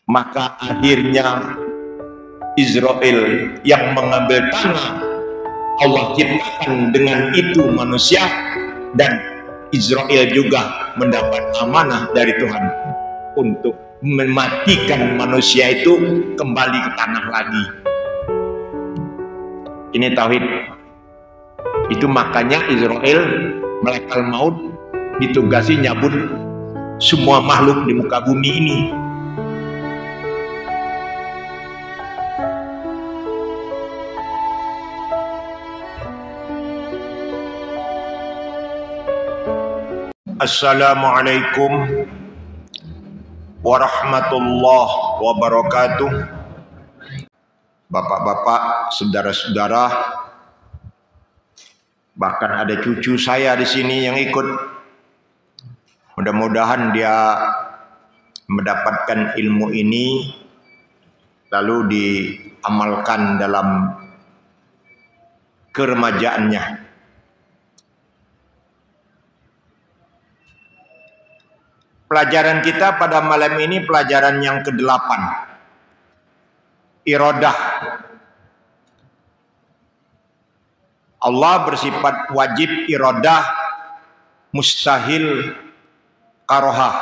Maka akhirnya Israel yang mengambil tanah, Allah ciptakan dengan itu manusia, dan Israel juga mendapat amanah dari Tuhan untuk mematikan manusia itu kembali ke tanah lagi. Ini tauhid. Itu makanya Israel malaikat maut ditugasi nyabut semua makhluk di muka bumi ini. Assalamualaikum warahmatullahi wabarakatuh. Bapak-bapak, saudara-saudara, bahkan ada cucu saya di sini yang ikut. Mudah-mudahan dia mendapatkan ilmu ini lalu diamalkan dalam keremajaannya. Pelajaran kita pada malam ini pelajaran yang ke-8. Iradah. Allah bersifat wajib iradah, mustahil karohah.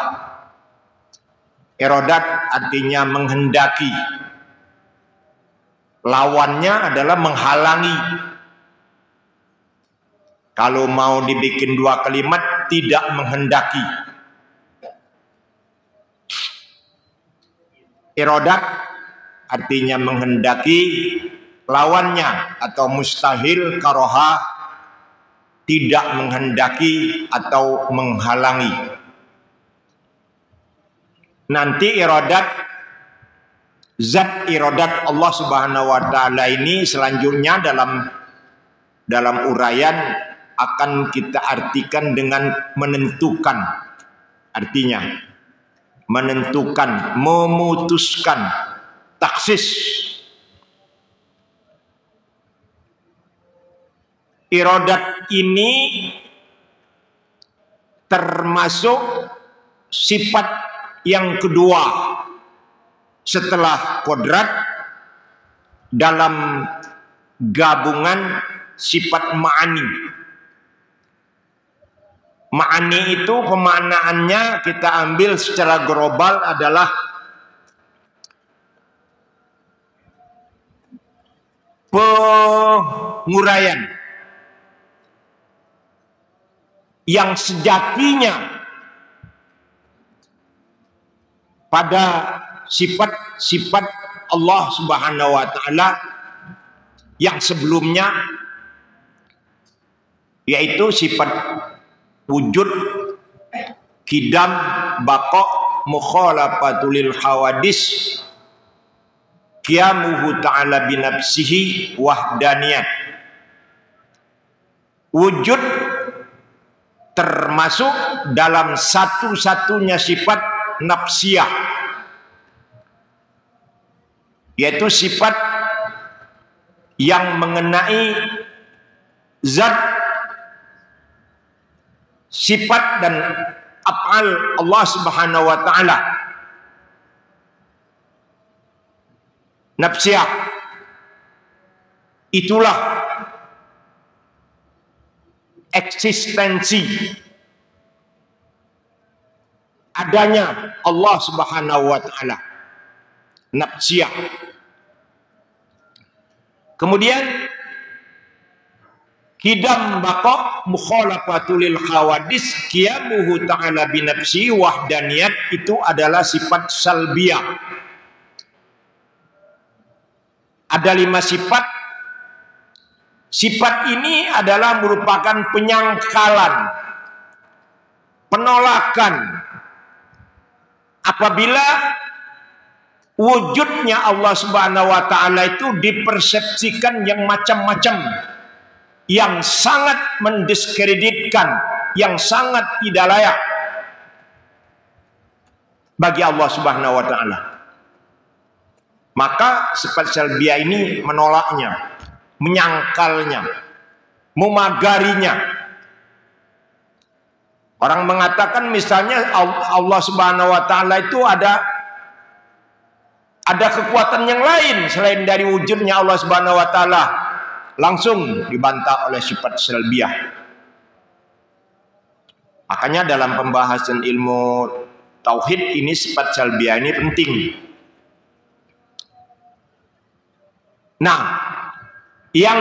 Iradat artinya menghendaki. Lawannya adalah menghalangi. Kalau mau dibikin dua kalimat, tidak menghendaki. Iradat artinya menghendaki, lawannya atau mustahil karoha tidak menghendaki atau menghalangi. Nanti iradat, zat iradat Allah Subhanahu wa taala ini selanjutnya dalam uraian akan kita artikan dengan menentukan. Artinya menentukan, memutuskan, taksis. Iradat ini termasuk sifat yang kedua setelah kodrat dalam gabungan sifat ma'ani. Ma'ani itu pemaknaannya kita ambil secara global adalah penguraian yang sejatinya pada sifat-sifat Allah Subhanahu wa taala yang sebelumnya, yaitu sifat wujud, kidam, baqa, mukhalafatul hawadis, qiyamuhu ta'ala binafsihi, wahdaniyat. Wujud termasuk dalam satu-satunya sifat nafsiyah, yaitu sifat yang mengenai zat, sifat dan af'al Allah Subhanahu wa taala. Nafsiyah itulah eksistensi adanya Allah Subhanahu wa taala. Nafsiyah. Kemudian hidam baqa mukhalafatul hawadis, qiyamuhu ta'ala binafsi, wahdaniyat itu adalah sifat salbiyah. Ada 5 sifat. Sifat ini adalah merupakan penyangkalan, penolakan apabila wujudnya Allah Subhanahu wa taala itu dipersepsikan yang macam-macam, yang sangat mendiskreditkan, yang sangat tidak layak bagi Allah Subhanahu wa taala. Maka sifat salbiyah ini menolaknya, menyangkalnya, memagarinya. Orang mengatakan misalnya Allah Subhanahu wa taala itu ada ada kekuatan yang lain selain dari wujudnya Allah Subhanahu wa taala, langsung dibantah oleh sifat salbiyah. Makanya dalam pembahasan ilmu tauhid ini sifat salbiyah ini penting. Nah, yang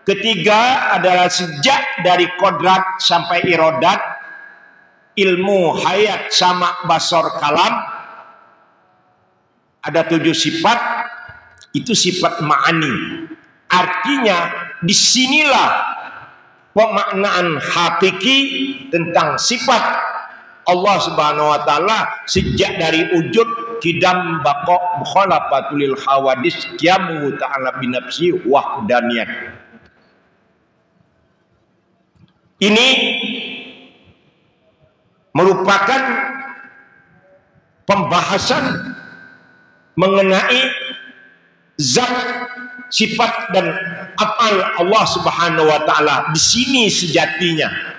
ketiga adalah sejak dari kodrat sampai irodat, ilmu, hayat, sama, basor, kalam, ada 7 sifat. Itu sifat ma'ani. Artinya disinilah pemaknaan hakiki tentang sifat Allah Subhanahu wa taala sejak dari wujud, kidam, baqa, mukhalafatul hawadis, qiyamu ta'ala binafsi wahdaniyat. Ini merupakan pembahasan mengenai zat, sifat dan af'al Allah Subhanahu wa taala. Di sini sejatinya.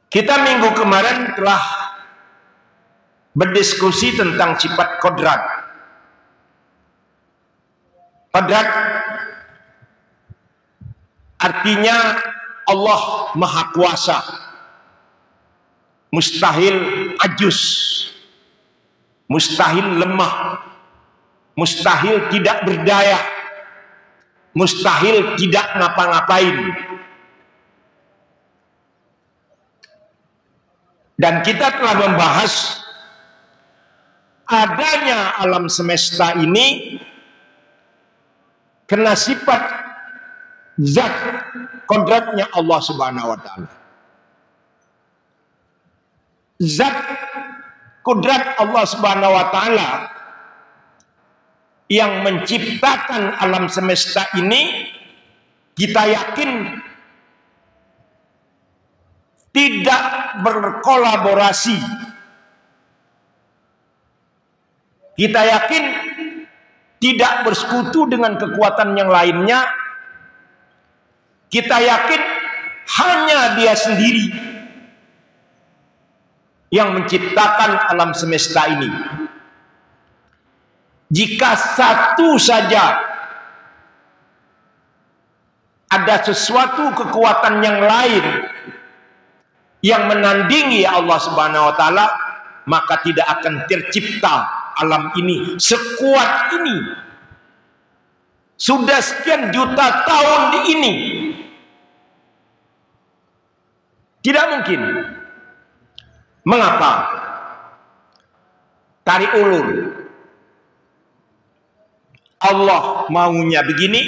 Kita minggu kemarin telah berdiskusi tentang sifat kodrat. Kodrat artinya Allah Maha Kuasa, mustahil ajuz, mustahil lemah, mustahil tidak berdaya, mustahil tidak ngapa-ngapain. Dan kita telah membahas adanya alam semesta ini karena sifat zat kodratnya Allah Subhanahu wa taala. Zat kodrat Allah Subhanahu wa taala yang menciptakan alam semesta ini, kita yakin tidak berkolaborasi. Kita yakin tidak bersekutu dengan kekuatan yang lainnya. Kita yakin hanya Dia sendiri yang menciptakan alam semesta ini. Jika satu saja ada sesuatu kekuatan yang lain yang menandingi Allah Subhanahu wa taala, maka tidak akan tercipta alam ini sekuat ini. Sudah sekian juta tahun di ini. Tidak mungkin. Mengapa? Tarik ulur. Allah maunya begini,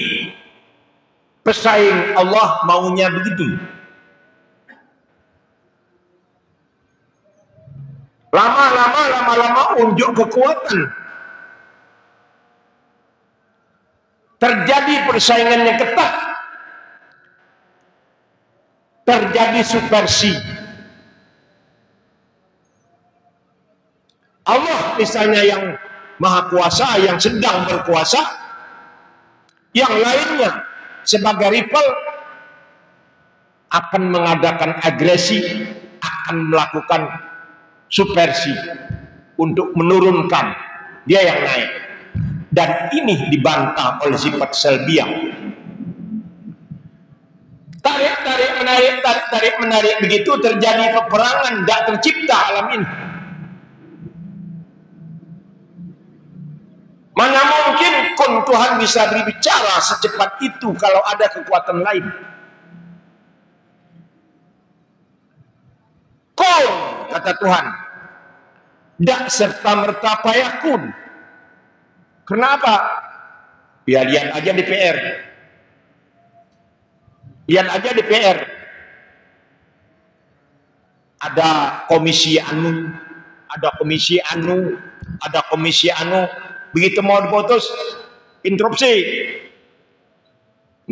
pesaing Allah maunya begitu. Lama-lama unjuk kekuatan. Terjadi persaingan yang ketat. Terjadi subversi. Allah misalnya yang Maha Kuasa, yang sedang berkuasa, yang lainnya sebagai rival akan mengadakan agresi, akan melakukan subversi untuk menurunkan dia yang naik. Dan ini dibantah oleh sifat salbiyah. Tarik menarik begitu terjadi peperangan, tidak tercipta alam ini. Mana mungkin Tuhan bisa berbicara secepat itu kalau ada kekuatan lain. Kata Tuhan, dak serta merta payakun. Kenapa? Ya lihat aja DPR. Lihat aja DPR. Ada komisi anu, ada komisi anu, ada komisi anu. Begitu mau diputus, interupsi.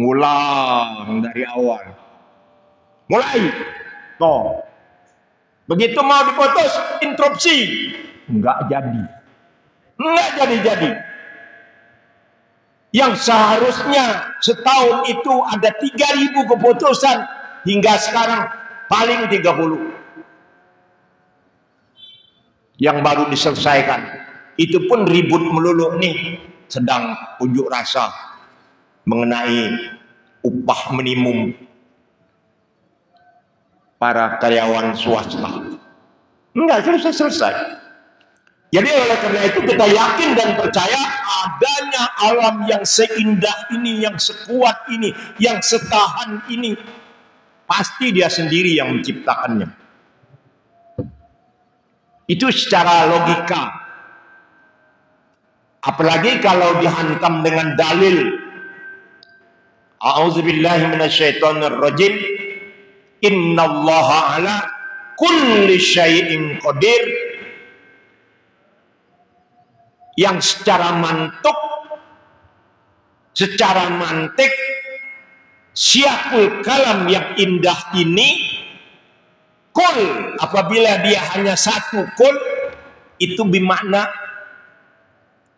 Ngulang dari awal. Mulai. Toh. Begitu mau diputus, interupsi. Enggak jadi. Enggak jadi-jadi. Yang seharusnya setahun itu ada 3.000 keputusan, hingga sekarang paling 30. yang baru diselesaikan. Itu pun ribut melulu nih, sedang unjuk rasa mengenai upah minimum para karyawan swasta. Enggak selesai. Jadi oleh karena itu kita yakin dan percaya adanya alam yang seindah ini, yang sekuat ini, yang setahan ini. Pasti dia sendiri yang menciptakannya. Itu secara logika. Apalagi kalau dihantam dengan dalil. A'udzubillahi minasyaitonirrajim. Innallaha ala kulli syai'in qadir. Yang secara mantik, siakul kalam yang indah ini, kul, apabila dia hanya satu kul, itu bermakna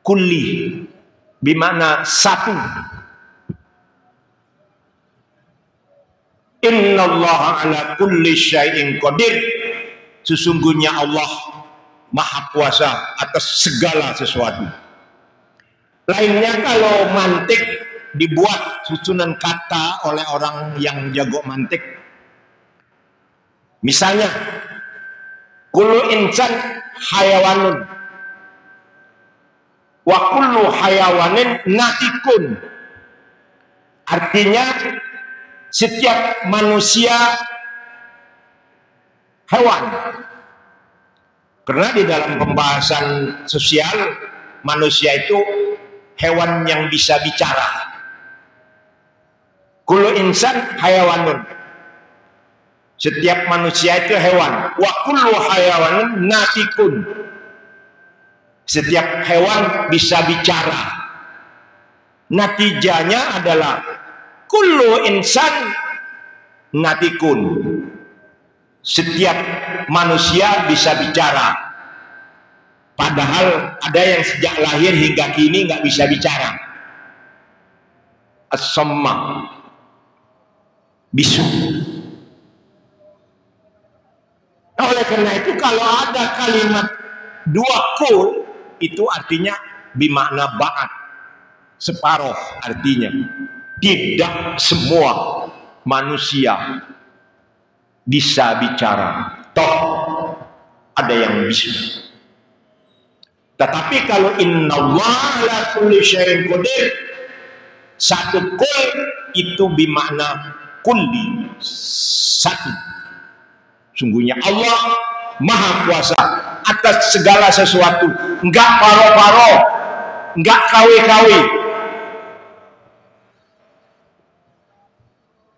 kulli, bermakna satu. Innallaha ala kulli syai'in qadir. Sesungguhnya Allah Maha kuasa atas segala sesuatu. Lainnya kalau mantik dibuat susunan kata oleh orang yang jago mantik. Misalnya, kullu insan hayawanun wa kullu hayawanin natikun. Artinya setiap manusia hewan. Karena di dalam pembahasan sosial, manusia itu hewan yang bisa bicara. Kullu insan hayawanun. Setiap manusia itu hewan. Wa kullu hayawanin natikun. Setiap hewan bisa bicara. Natijanya adalah kullu insan natikun. Setiap manusia bisa bicara. Padahal ada yang sejak lahir hingga kini nggak bisa bicara. As-samma, bisu. Oleh karena itu kalau ada kalimat dua kul, itu artinya bimakna ba'at, separuh artinya. Tidak semua manusia bisa bicara. Toh ada yang bisa. Tetapi kalau innallaha ala kulli syai'in qadir, satu kul itu bermakna kulli, satu. Sungguhnya Allah Maha kuasa atas segala sesuatu. Enggak paro-paro, enggak kawe-kawe.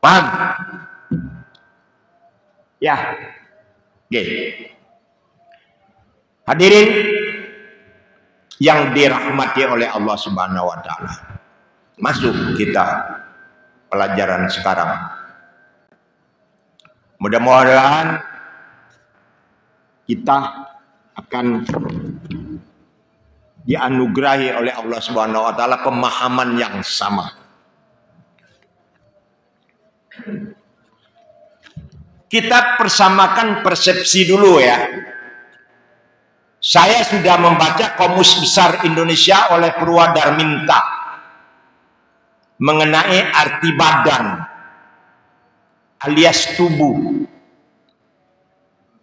Paham? Ya, oke. Hadirin yang dirahmati oleh Allah Subhanahu wa taala. Masuk kita pelajaran sekarang. Mudah-mudahan kita akan dianugerahi oleh Allah Subhanahu wa taala pemahaman yang sama. Kita persamakan persepsi dulu ya. Saya sudah membaca Kamus Besar Indonesia oleh Purwadarminta mengenai arti badan alias tubuh.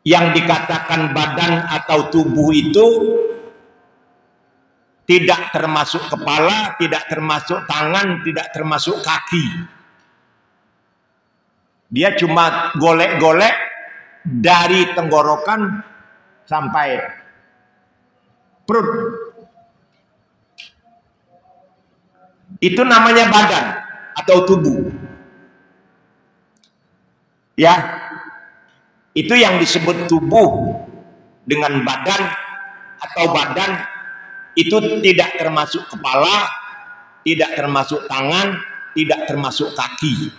Yang dikatakan badan atau tubuh itu tidak termasuk kepala, tidak termasuk tangan, tidak termasuk kaki. Dia cuma golek-golek dari tenggorokan sampai perut. Itu namanya badan atau tubuh. Ya, itu yang disebut tubuh dengan badan atau badan itu tidak termasuk kepala, tidak termasuk tangan, tidak termasuk kaki.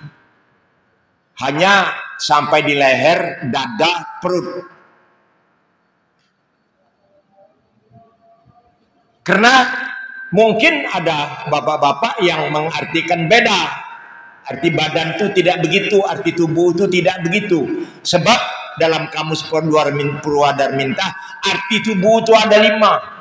Hanya sampai di leher, dada, perut. Karena mungkin ada bapak-bapak yang mengartikan beda. Arti badan itu tidak begitu, arti tubuh itu tidak begitu. Sebab dalam kamus Purwadarminta, arti tubuh itu ada 5.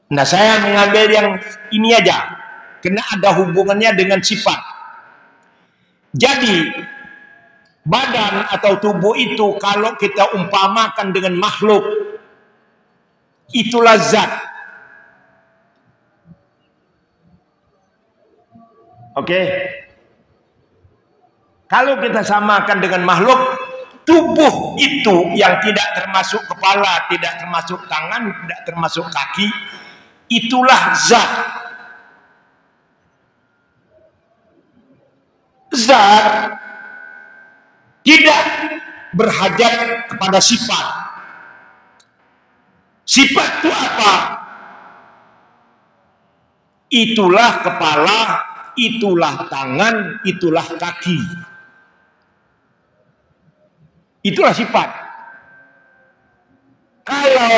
Nah, saya mengambil yang ini aja, karena ada hubungannya dengan sifat. Jadi, badan atau tubuh itu kalau kita umpamakan dengan makhluk, itulah zat. Oke. Kalau kita samakan dengan makhluk, tubuh itu yang tidak termasuk kepala, tidak termasuk tangan, tidak termasuk kaki, itulah zat. Zat tidak berhajat kepada sifat. Sifat itu apa? Itulah kepala, itulah tangan, itulah kaki. Itulah sifat. Kalau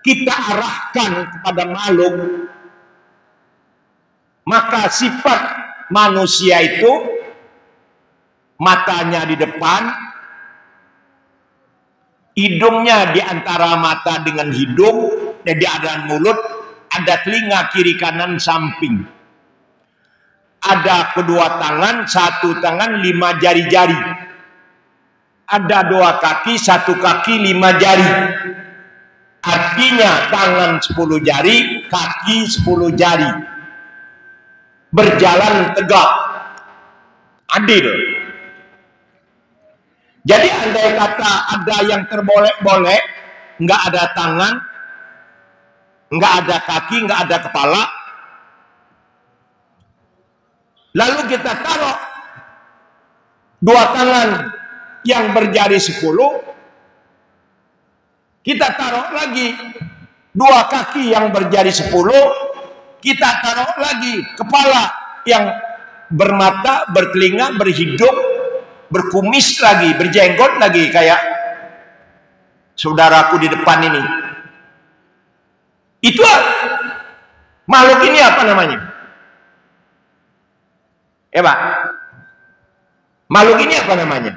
kita arahkan kepada makhluk, maka sifat manusia itu matanya di depan, hidungnya di antara mata dengan hidung, dan di antara mulut, ada telinga kiri kanan samping. Ada kedua tangan, 1 tangan 5 jari-jari. Ada 2 kaki, 1 kaki 5 jari. Artinya tangan 10 jari, kaki 10 jari. Berjalan tegak, adil. Jadi andai kata ada yang terbolek-bolek, nggak ada tangan, nggak ada kaki, nggak ada kepala, lalu kita taruh 2 tangan yang berjari 10, kita taruh lagi 2 kaki yang berjari 10, kita taruh lagi kepala yang bermata, bertelinga, berhidung, berkumis lagi, berjenggot lagi, kayak saudaraku di depan ini. Itu makhluk ini apa namanya? Pak, makhluk ini apa namanya?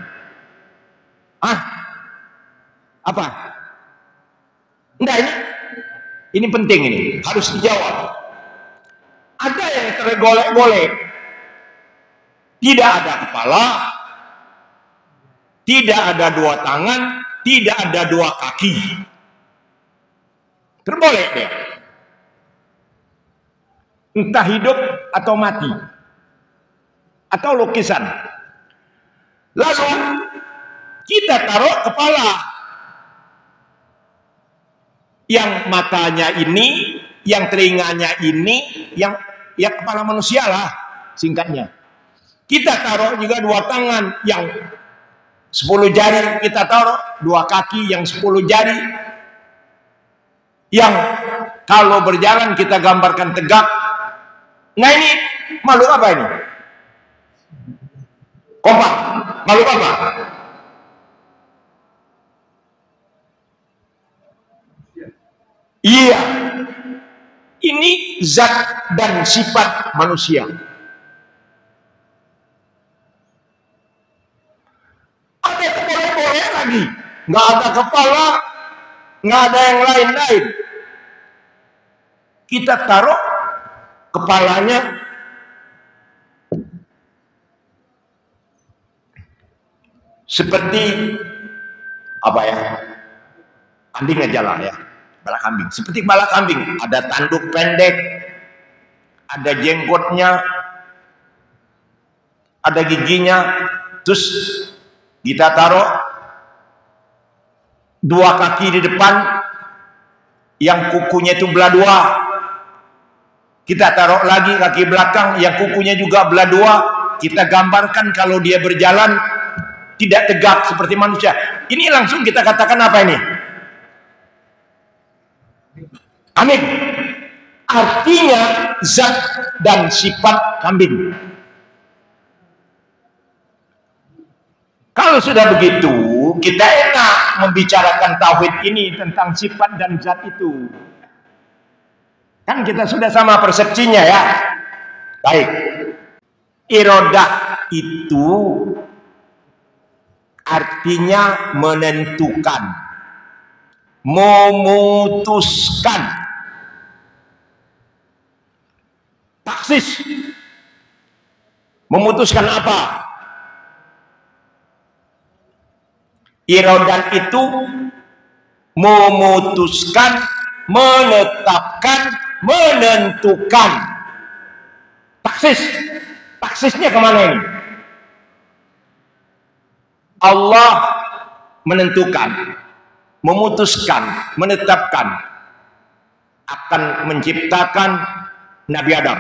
Apa? Enggak, ini penting, ini harus dijawab. Ada yang tergolek-golek, tidak ada kepala, tidak ada 2 tangan, tidak ada 2 kaki. Terbolek dia. Entah hidup atau mati. Atau lukisan. Lalu kita taruh kepala. Yang matanya ini, yang telinganya ini, yang ya kepala manusia lah singkatnya. Kita taruh juga 2 tangan yang 10 jari, kita taruh 2 kaki yang 10 jari. Yang kalau berjalan kita gambarkan tegak. Nah, ini makhluk apa ini? Kompak. Makhluk apa? Iya. Ini zat dan sifat manusia. Ada keboleh-boleh lagi. Nggak ada kepala, nggak ada yang lain-lain. Kita taruh kepalanya seperti apa ya? Kambing aja lah ya. Bala kambing. Seperti bala kambing. Ada tanduk pendek, ada jenggotnya, ada giginya. Terus kita taruh 2 kaki di depan, yang kukunya itu belah 2. Kita taruh lagi kaki belakang, yang kukunya juga belah 2. Kita gambarkan kalau dia berjalan tidak tegak seperti manusia. Ini langsung kita katakan apa ini? Amin. Artinya zat dan sifat kambing. Kalau sudah begitu, kita enak membicarakan tauhid ini tentang sifat dan zat itu. Kan kita sudah sama persepsinya ya. Baik. Iradah itu artinya menentukan, memutuskan. Taksis, memutuskan apa? Iradah itu memutuskan, menetapkan, menentukan. Taksis, taksisnya kemana ini? Allah menentukan, memutuskan, menetapkan akan menciptakan Nabi Adam.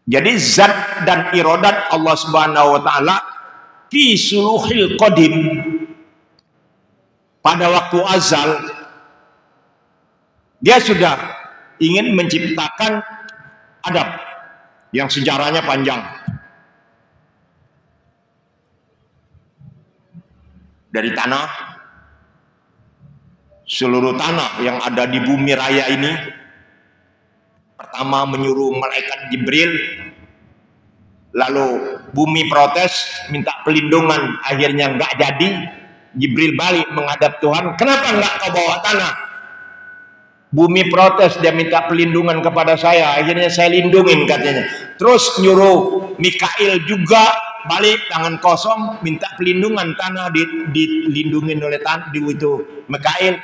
Jadi zat dan iradat Allah Subhanahu wa taala fi suluhil qadim, pada waktu azal dia sudah ingin menciptakan Adam yang sejarahnya panjang. Dari tanah, seluruh tanah yang ada di bumi raya ini, pertama menyuruh malaikat Jibril, lalu bumi protes, minta pelindungan, akhirnya nggak jadi. Jibril balik menghadap Tuhan, kenapa nggak kau bawa tanah? Bumi protes, dia minta pelindungan kepada saya, akhirnya saya lindungin katanya. Terus nyuruh Mikail juga balik tangan kosong, minta pelindungan, tanah dilindungin oleh tanah di itu Mikail.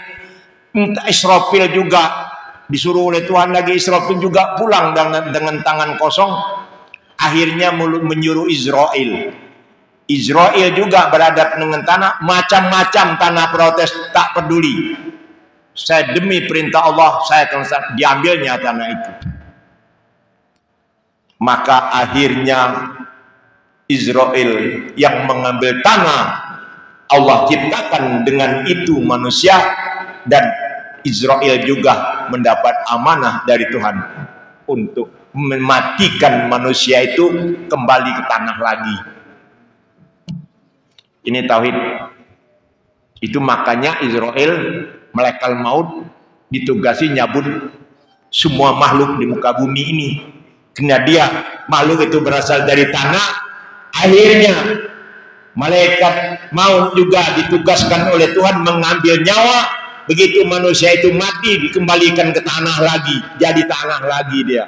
Minta Israfil juga, disuruh oleh Tuhan lagi, Israfil juga pulang dengan tangan kosong. Akhirnya menyuruh Israel. Israel juga berhadap dengan tanah, macam-macam tanah protes, tak peduli. Saya demi perintah Allah, saya akan diambilnya tanah itu. Maka akhirnya Israel yang mengambil tanah, Allah ciptakan dengan itu manusia, dan Israel juga mendapat amanah dari Tuhan untuk mematikan manusia itu kembali ke tanah lagi. Ini tauhid. Itu makanya Israel, malaikat maut, ditugasi nyabut semua makhluk di muka bumi ini. Karena dia makhluk itu berasal dari tanah, akhirnya malaikat maut juga ditugaskan oleh Tuhan mengambil nyawa. Begitu manusia itu mati, dikembalikan ke tanah lagi, jadi tanah lagi dia.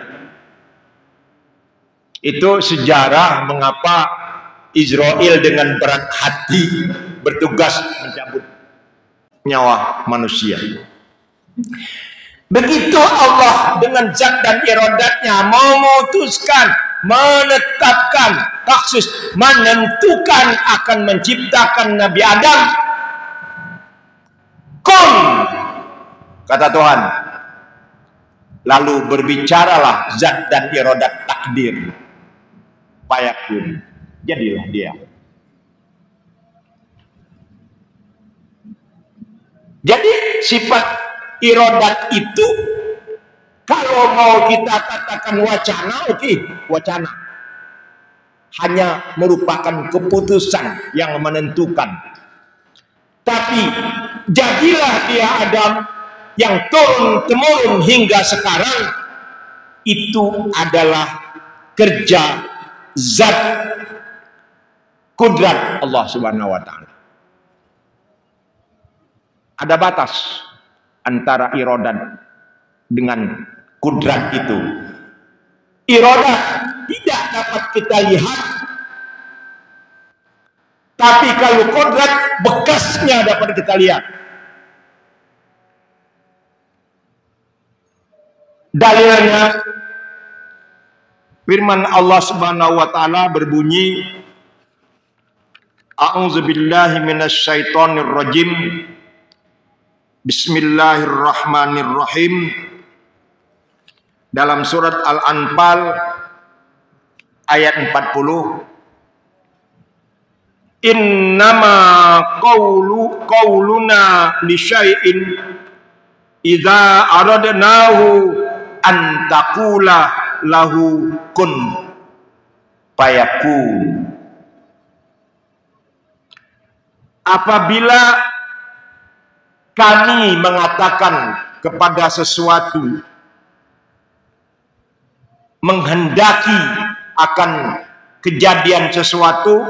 Itu sejarah mengapa Israel dengan berat hati bertugas mencabut nyawa manusia. Begitu Allah dengan zat dan iradatnya memutuskan, menetapkan, taksis, menentukan akan menciptakan Nabi Adam. Kun, kata Tuhan. Lalu berbicaralah zat dan iradat takdir. Fayakun, jadilah dia. Jadi sifat iradat itu kalau mau kita katakan wacana, oke, wacana. Hanya merupakan keputusan yang menentukan. Tapi jadilah dia Adam yang turun-temurun hingga sekarang, itu adalah kerja zat kudrat Allah Subhanahu wa taala. Ada batas antara iradat dengan kudrat itu. Iradat tidak dapat kita lihat, tapi kalau kudrat bekasnya dapat kita lihat. Dalilnya firman Allah Subhanahu wa taala berbunyi, A'udzubillahi minasyaitonir rajim. Bismillahirrahmanirrahim. Dalam surat Al-Anfal ayat 40, Innama qauluna li syai'in idza aradnahu an taqula lahu kun fayakun. Apabila kami mengatakan kepada sesuatu, menghendaki akan kejadian sesuatu,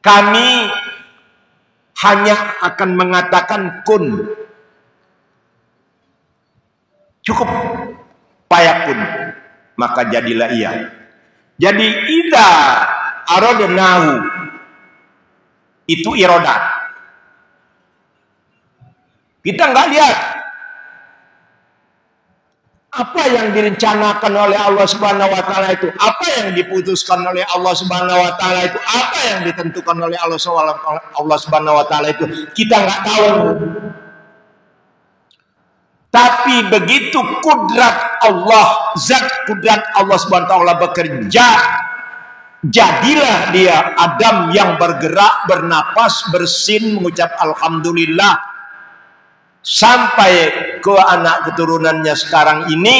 kami hanya akan mengatakan kun. Cukup payakun, maka jadilah ia. Jadi idza aradnahu itu irodat. Kita nggak lihat apa yang direncanakan oleh Allah Subhanahu wa taala itu, apa yang diputuskan oleh Allah Subhanahu wa taala itu, apa yang ditentukan oleh Allah Subhanahu wa taala itu, kita nggak tahu. Tapi begitu kudrat Allah, zat kudrat Allah Subhanahu wa taala bekerja, jadilah dia Adam yang bergerak, bernapas, bersin, mengucap alhamdulillah, sampai ke anak keturunannya sekarang ini.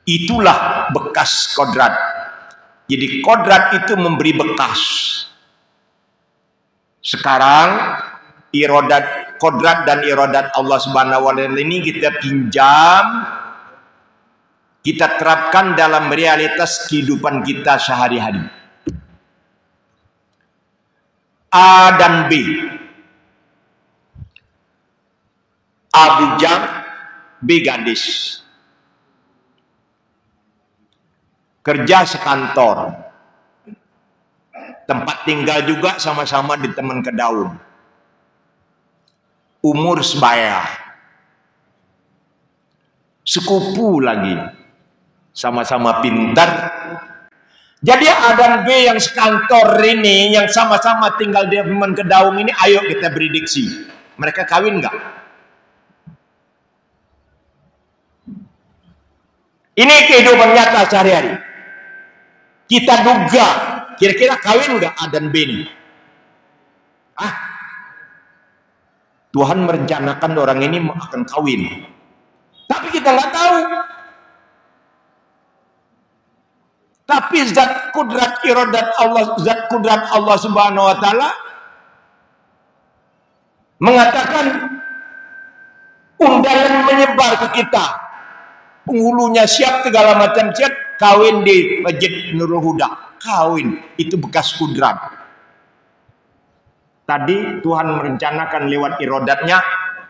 Itulah bekas kodrat. Jadi kodrat itu memberi bekas. Sekarang kodrat dan irodat Allah Subhanahu wa taala ini kita pinjam, kita terapkan dalam realitas kehidupan kita sehari-hari. A dan B. A bujang, B gadis. Kerja sekantor. Tempat tinggal juga sama-sama di Taman Kedaung. Umur sebaya. Sekupu lagi. Sama-sama pintar. Jadi A dan B yang sekantor ini, yang sama-sama tinggal di Taman Kedaung ini, ayo kita prediksi. Mereka kawin nggak? Ini kehidupan nyata sehari-hari. Kita duga, kira-kira kawin nggak A dan B ini? Tuhan merencanakan orang ini akan kawin. Tapi kita nggak tahu. Tapi zat kudrat irodat Allah, zat kudrat Allah Subhanahu wa taala mengatakan undangan menyebar ke kita. Penghulunya siap, segala macam siap, kawin di Masjid Nurul Huda. Kawin, itu bekas kudrat. Tadi Tuhan merencanakan lewat irodatnya,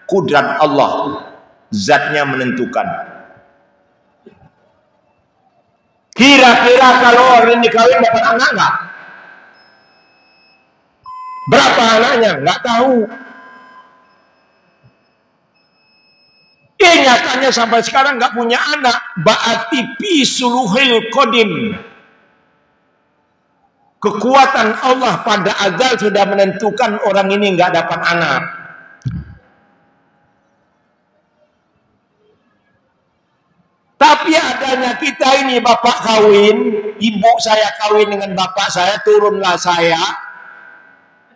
kudrat Allah, zatnya menentukan. Kira-kira kalau orang ini kawin dapat anak nggak? Berapa anaknya? Nggak tahu. Nyatanya sampai sekarang nggak punya anak. Ba'ati fi suluhil qadim. Kekuatan Allah pada azal sudah menentukan orang ini nggak dapat anak. Tapi adanya kita ini, bapak kawin, ibu saya kawin dengan bapak saya, turunlah saya.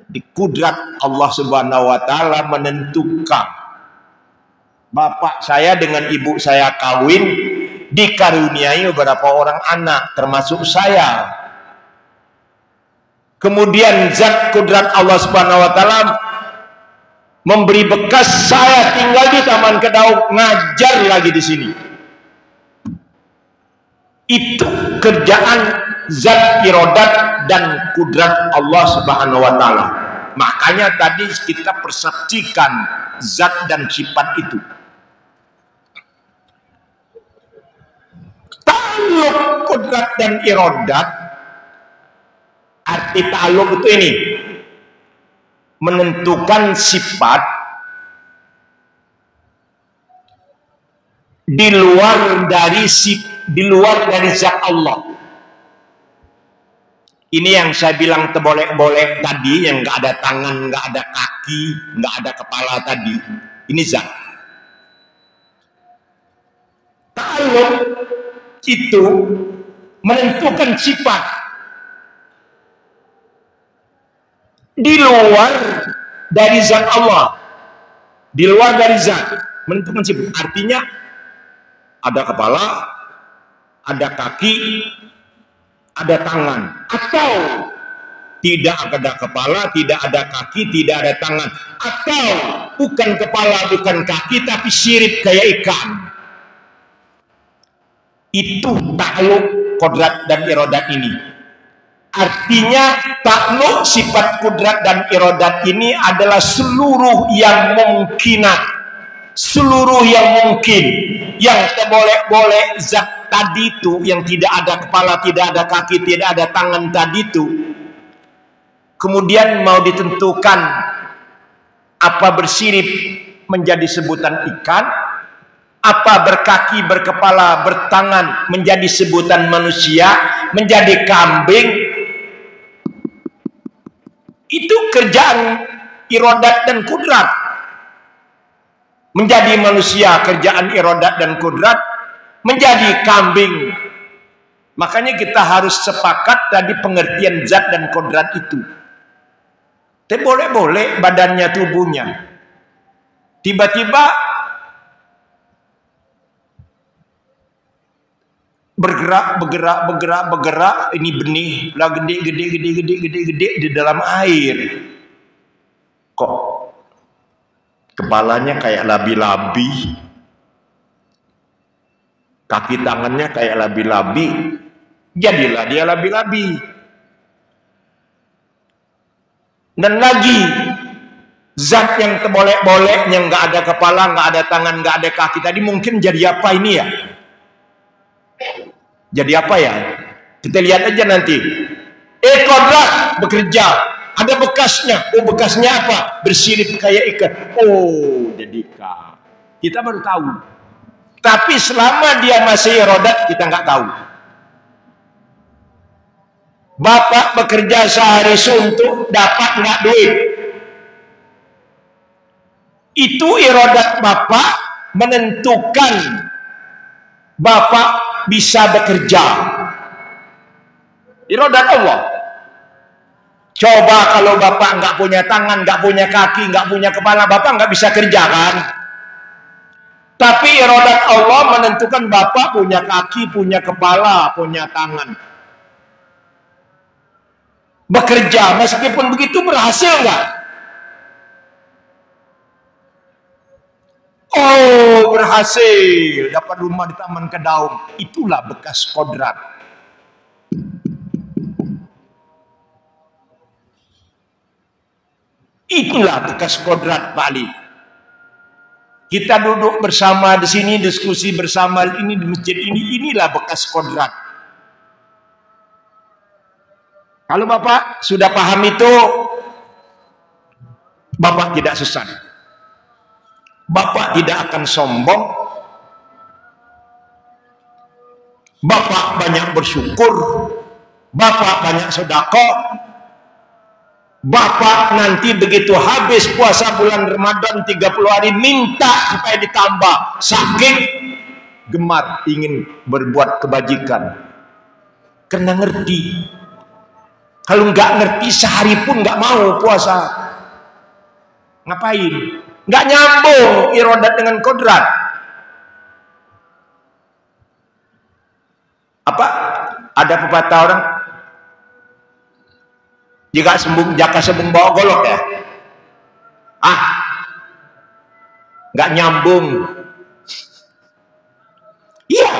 Di kudrat Allah Subhanahu wa taala menentukan. Bapak saya dengan ibu saya kawin, dikaruniai beberapa orang anak, termasuk saya. Kemudian zat kudrat Allah Subhanahu wa taala memberi bekas, saya tinggal di Taman Kedaung, ngajar lagi di sini. Itu kerjaan zat irodat dan kudrat Allah Subhanahu wa taala. Makanya tadi kita persepsikan zat dan sifat itu. Ta'alluq kudrat dan irodat, arti ta'alluq itu ini, menentukan sifat di luar dari zat Allah. Ini yang saya bilang terbolek-bolek tadi, yang nggak ada tangan, nggak ada kaki, nggak ada kepala tadi. Ini zat. Ta'alluq itu menentukan sifat di luar dari zat Allah, di luar dari zat, menentukan sifat. Artinya ada kepala, ada kaki, ada tangan, atau tidak ada kepala, tidak ada kaki, tidak ada tangan, atau bukan kepala, bukan kaki, tapi sirip kayak ikan. Itu takluk kodrat dan irodat ini. Artinya takluk sifat kudrat dan irodat ini adalah seluruh yang mungkinat, seluruh yang mungkin, yang terboleh-boleh zat tadi itu, yang tidak ada kepala, tidak ada kaki, tidak ada tangan tadi itu, kemudian mau ditentukan apa bersirip menjadi sebutan ikan, apa berkaki, berkepala, bertangan menjadi sebutan manusia, menjadi kambing. Itu kerjaan irodat dan kudrat. Menjadi manusia kerjaan irodat dan kudrat, menjadi kambing. Makanya kita harus sepakat tadi pengertian zat dan kudrat itu. Tapi boleh-boleh badannya, tubuhnya tiba-tiba bergerak, ini benih lah gede di dalam air. Kok kepalanya kayak labi-labi, kaki tangannya kayak labi-labi, jadilah dia labi-labi. Dan lagi zat yang terboleh-boleh, yang nggak ada kepala, nggak ada tangan, nggak ada kaki tadi, mungkin jadi apa ini ya? Jadi apa ya? Kita lihat aja nanti. Kodrat bekerja, ada bekasnya. Oh, bekasnya apa? Bersirip kayak ikan. Oh, jadi ikan. Kita baru tahu. Tapi selama dia masih irodat, kita nggak tahu. Bapak bekerja sehari suntuk, dapat nggak duit? Itu irodat bapak menentukan bapak bisa bekerja. Irodat Allah. Coba kalau bapak nggak punya tangan, nggak punya kaki, nggak punya kepala, bapak nggak bisa kerja kan? Tapi irodat Allah menentukan bapak punya kaki, punya kepala, punya tangan. Bekerja, meskipun begitu berhasil nggak? Oh, berhasil, dapat rumah di Taman Kedaung. Itulah bekas kodrat. Itulah bekas kodrat, Pak Ali. Kita duduk bersama di sini, diskusi bersama ini di masjid ini, inilah bekas kodrat. Kalau Bapak sudah paham itu, Bapak tidak sesat. Bapak tidak akan sombong. Bapak banyak bersyukur. Bapak banyak sedekah. Bapak nanti begitu habis puasa bulan Ramadan 30 hari minta supaya ditambah. Saking gemar ingin berbuat kebajikan. Karena ngerti. Kalau nggak ngerti sehari pun nggak mau puasa. Ngapain? Nggak nyambung irodat dengan kodrat. Apa? Ada pepatah orang, jika sembung bawa golok ya. Nggak nyambung. Iya.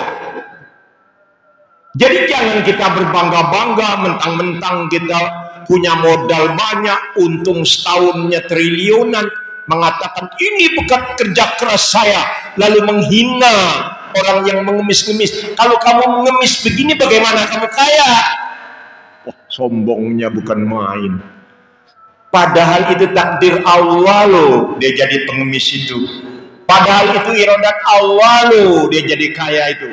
Jadi jangan kita berbangga-bangga mentang-mentang kita punya modal banyak, untung setahunnya triliunan, mengatakan ini bukan kerja keras saya, lalu menghina orang yang mengemis-ngemis. Kalau kamu mengemis begini bagaimana kamu kaya? Oh, sombongnya bukan main. Padahal itu takdir Allah loh, dia jadi pengemis itu. Padahal itu irodat Allah loh, dia jadi kaya itu.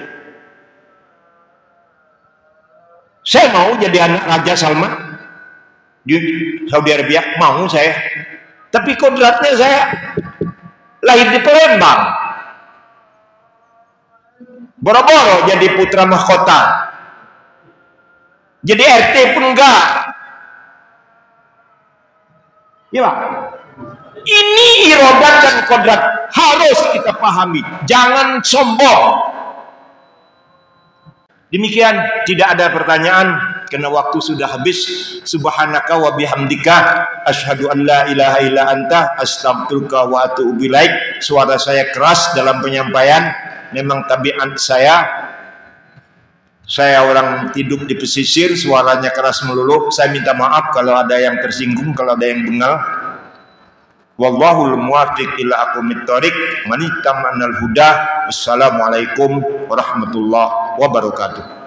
Saya mau jadi anak Raja Salman di Saudi Arabia, mau saya. Tapi kodratnya saya lahir di Palembang. Boro-boro jadi putra mahkota. Jadi RT pun enggak. Iya Pak. Ini irodat dan kodrat harus kita pahami. Jangan sombong. Demikian, tidak ada pertanyaan karena waktu sudah habis. Subhanaka wa bihamdika asyhadu an la ilaha illa anta astaghfiruka wa atubu ilaik. Suara saya keras dalam penyampaian, memang tabiat saya Saya orang hidup di pesisir, suaranya keras melulu. Saya minta maaf kalau ada yang tersinggung, kalau ada yang bengal. Wallahul muwaffiq ila aqwamit thoriq. Man ittamanal huda. Wassalamualaikum warahmatullahi wabarakatuh.